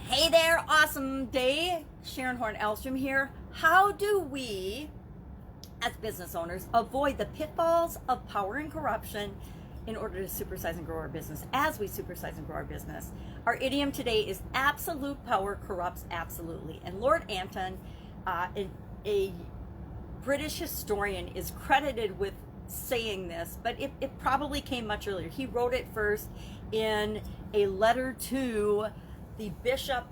Hey there, awesome day. Sharon Horne-Ellstrom here. How do we, as business owners, avoid the pitfalls of power and corruption in order to supersize and grow our business as we supersize and grow our business? Our idiom today is absolute power corrupts absolutely. And Lord Anton, a British historian, is credited with saying this, but it probably came much earlier. He wrote it first in a letter to the bishop,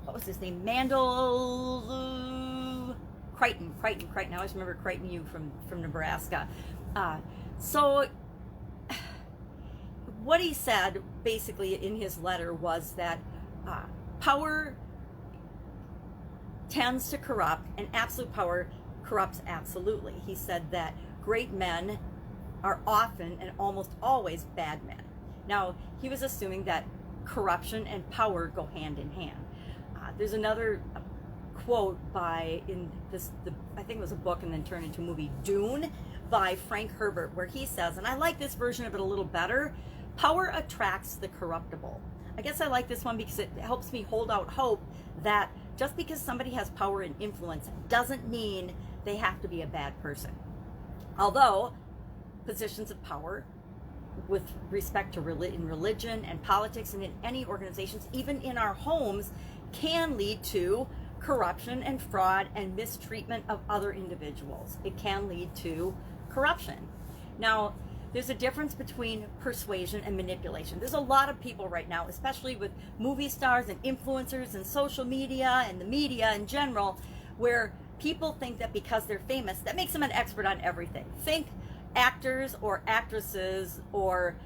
what was his name? Crichton. I always remember Crichton you from Nebraska. So what he said basically in his letter was that power tends to corrupt and absolute power corrupts absolutely. He said that great men are often and almost always bad men. Now, he was assuming that corruption and power go hand in hand. There's another quote I think it was a book and then turned into a movie, Dune, by Frank Herbert, where he says, and I like this version of it a little better, power attracts the corruptible. I guess I like this one because it helps me hold out hope that just because somebody has power and influence doesn't mean they have to be a bad person. Although positions of power with respect to in religion and politics and in any organizations, even in our homes, can lead to corruption and fraud and mistreatment of other individuals. It can lead to corruption. Now, there's a difference between persuasion and manipulation. There's a lot of people right now, especially with movie stars and influencers and social media and the media in general, where people think that because they're famous, that makes them an expert on everything. Think actors or actresses or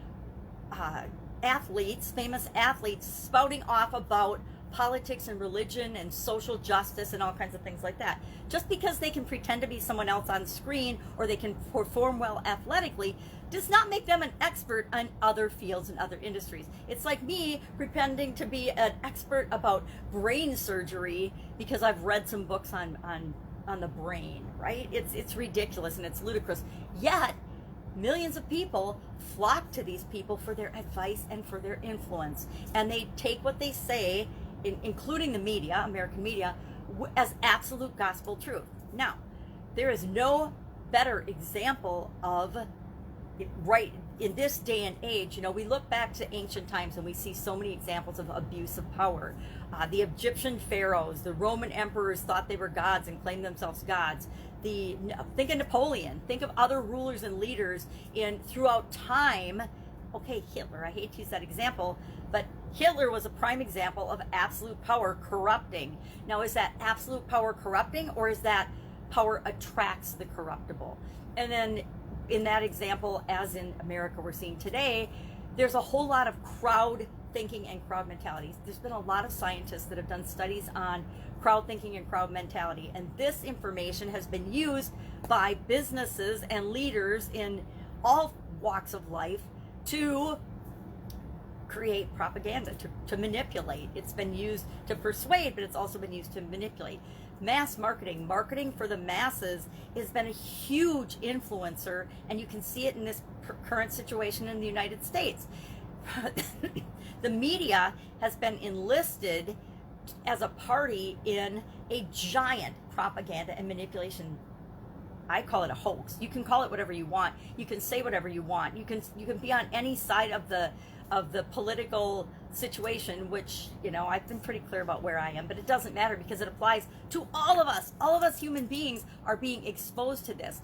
athletes, famous athletes, spouting off about politics and religion and social justice and all kinds of things like that. Just because they can pretend to be someone else on screen or they can perform well athletically does not make them an expert on other fields and other industries. It's like me pretending to be an expert about brain surgery because I've read some books on the brain, right? It's ridiculous and it's ludicrous. Yet millions of people flock to these people for their advice and for their influence, and they take what they say, including the media, American media, as absolute gospel truth. Now, there is no better example of it right in this day and age. You know, we look back to ancient times and we see so many examples of abuse of power. The Egyptian pharaohs, the Roman emperors thought they were gods and claimed themselves gods. Think of Napoleon. Think of other rulers and leaders throughout time. Okay, Hitler, I hate to use that example, but Hitler was a prime example of absolute power corrupting. Now, is that absolute power corrupting, or is that power attracts the corruptible? And then in that example, as in America we're seeing today, there's a whole lot of crowd thinking and crowd mentality. There's been a lot of scientists that have done studies on crowd thinking and crowd mentality, and this information has been used by businesses and leaders in all walks of life to create propaganda, to manipulate. It's been used to persuade, but it's also been used to manipulate. Mass marketing for the masses has been a huge influencer, and you can see it in this current situation in the United States. The media has been enlisted as a party in a giant propaganda and manipulation. I call it a hoax. You can call it whatever you want. You can say whatever you want. You can be on any side of the political situation, which, you know, I've been pretty clear about where I am, but it doesn't matter because it applies to all of us. All of us human beings are being exposed to this.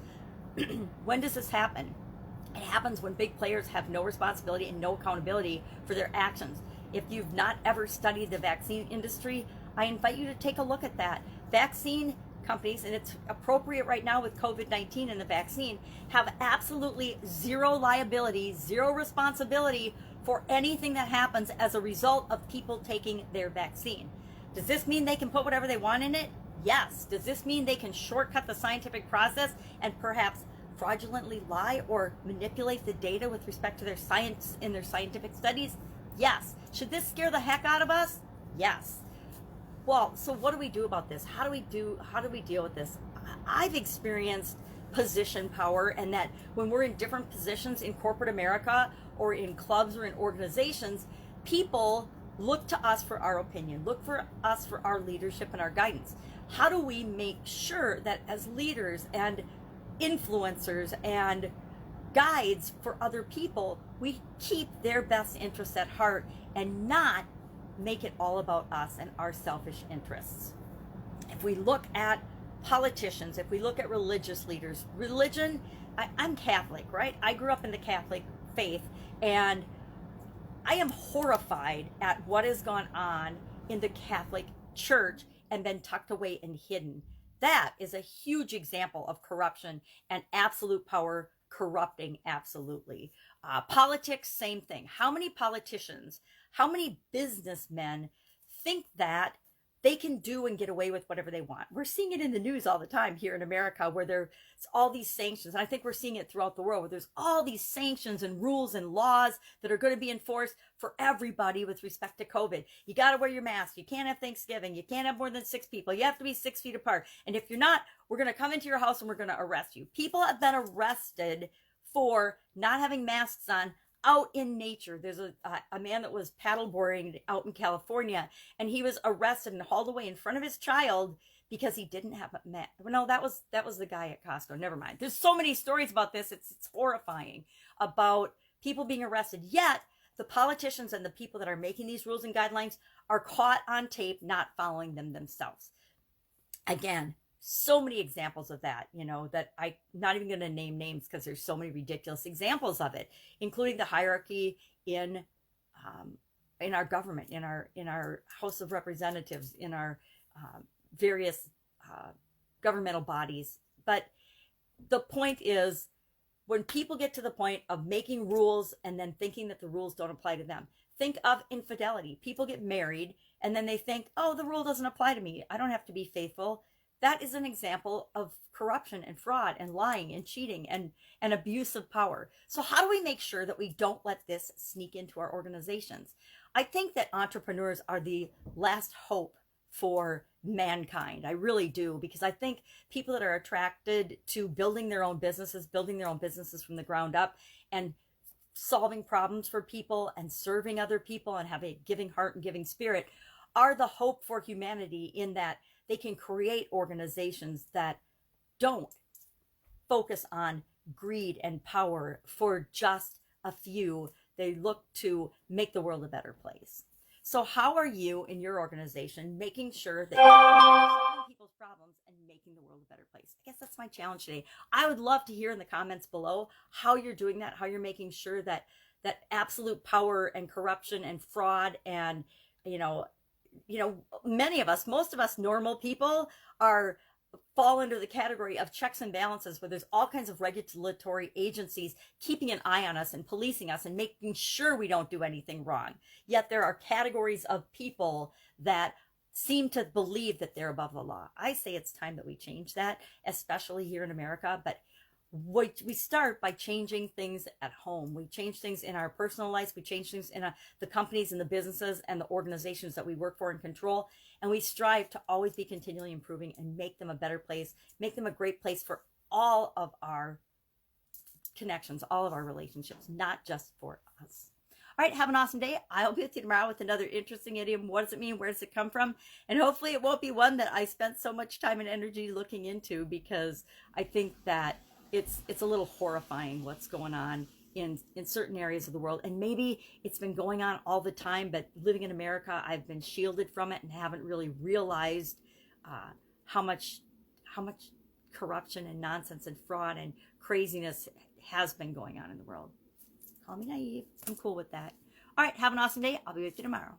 When does this happen? It happens when big players have no responsibility and no accountability for their actions. If you've not ever studied the vaccine industry, I invite you to take a look at that. Vaccine companies, and it's appropriate right now with COVID-19 and the vaccine, have absolutely zero liability, zero responsibility for anything that happens as a result of people taking their vaccine. Does this mean they can put whatever they want in it? Yes. Does this mean they can shortcut the scientific process and perhaps fraudulently lie or manipulate the data with respect to their science in their scientific studies? Yes. Should this scare the heck out of us? Yes. Well, so what do we do about this? How do we deal with this? I've experienced position power, and that when we're in different positions in corporate America or in clubs or in organizations, people look to us for our opinion, look for us for our leadership and our guidance. How do we make sure that as leaders and influencers and guides for other people, we keep their best interests at heart and not make it all about us and our selfish interests? If we look at politicians, if we look at religious leaders, religion, I'm Catholic, right? I grew up in the Catholic faith, and I am horrified at what has gone on in the Catholic Church and been tucked away and hidden. That is a huge example of corruption and absolute power corrupting absolutely. Politics, same thing. How many politicians, how many businessmen think that they can do and get away with whatever they want? We're seeing it in the news all the time here in America, where there's all these sanctions. And I think we're seeing it throughout the world, where there's all these sanctions and rules and laws that are going to be enforced for everybody with respect to COVID. You got to wear your mask. You can't have Thanksgiving. You can't have more than 6 people. You have to be 6 feet apart. And if you're not, we're going to come into your house and we're going to arrest you. People have been arrested for not having masks on out in nature. There's a man that was paddleboarding out in California, and he was arrested and hauled away in front of his child because he didn't have a mask. No, that was the guy at Costco. Never mind. There's so many stories about this. It's horrifying about people being arrested. Yet the politicians and the people that are making these rules and guidelines are caught on tape not following them themselves. Again, so many examples of that, that I'm not even going to name names because there's so many ridiculous examples of it, including the hierarchy in our government, in our House of Representatives, in our various governmental bodies. But the point is, when people get to the point of making rules and then thinking that the rules don't apply to them, think of infidelity. People get married and then they think, oh, the rule doesn't apply to me. I don't have to be faithful. That is an example of corruption and fraud and lying and cheating and abuse of power. So how do we make sure that we don't let this sneak into our organizations? I think that entrepreneurs are the last hope for mankind. I really do, because I think people that are attracted to building their own businesses from the ground up and solving problems for people and serving other people and have a giving heart and giving spirit are the hope for humanity, in that they can create organizations that don't focus on greed and power for just a few. They look to make the world a better place. So how are you in your organization making sure that you're solving people's problems and making the world a better place? I guess that's my challenge today. I would love to hear in the comments below how you're doing that, how you're making sure that absolute power and corruption and fraud and, many of us, most of us normal people fall under the category of checks and balances, where there's all kinds of regulatory agencies keeping an eye on us and policing us and making sure we don't do anything wrong. Yet there are categories of people that seem to believe that they're above the law. I say it's time that we change that, especially here in America. But we start by changing things at home. We change things in our personal lives. We change things in the companies and the businesses and the organizations that we work for and control. And we strive to always be continually improving and make them a better place, make them a great place for all of our connections, all of our relationships, not just for us. All right, have an awesome day. I'll be with you tomorrow with another interesting idiom. What does it mean? Where does it come from? And hopefully it won't be one that I spent so much time and energy looking into, because I think that it's a little horrifying what's going on in certain areas of the world. And maybe it's been going on all the time, but living in America, I've been shielded from it and haven't really realized how much corruption and nonsense and fraud and craziness has been going on in the world. Call me naive. I'm cool with that. All right, have an awesome day. I'll be with you tomorrow.